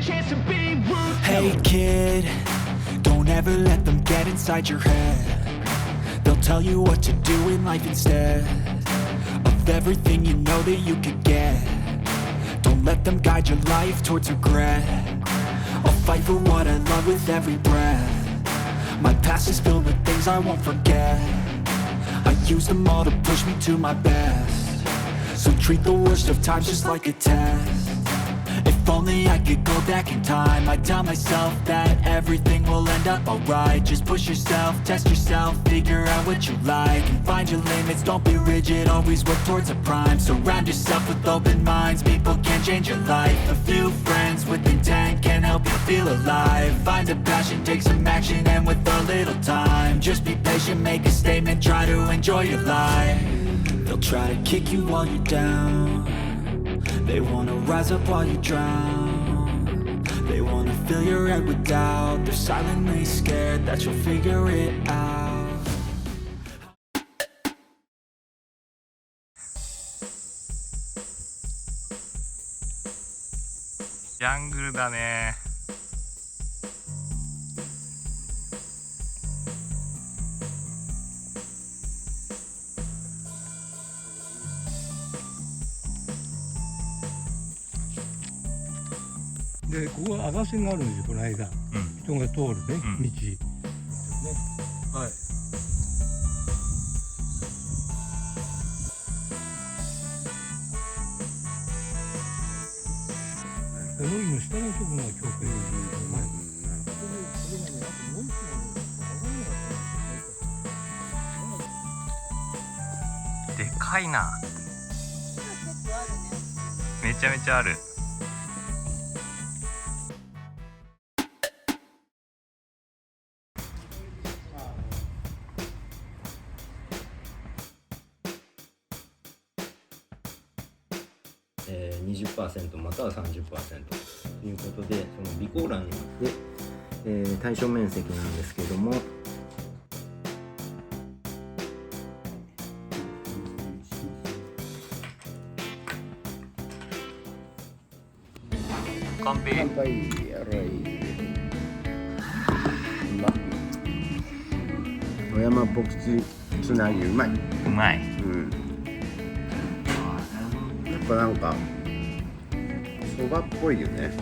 Hey kid, don't ever let them get inside your head. They'll tell you what to do in life instead of everything you know that you could get. Don't let them guide your life towards regret. I'll fight for what I love with every breath. My past is filled with things I won't forget. I use them all to push me to my best. So treat the worst of times just like a test. If only I could go back in time, I'd tell myself that everything will end up alright. Just push yourself, test yourself, figure out what you like, and find your limits, don't be rigid, always work towards a prime. Surround yourself with open minds, people can change your life. A few friends with intent can help you feel alive. Find a passion, take some action, and with a little time, just be patient, make a statement, try to enjoy your life. They'll try to kick you while you're down. They wanna rise up while you drown. They wanna fill your head with doubt. They're silently scared that you'll figure it out. ジャングルだね。でここは赤線があるんですよ、この間、人が通るね、道、ね、はい。海の下のところが境界が見える。でかいな。めちゃめちゃある。20% または 30% ということで、その備考欄で、対象面積なんですけれども、完璧。乾杯。やらい。野山牧地つなぎうまい。うまい。やっぱなんかそばっぽいよね。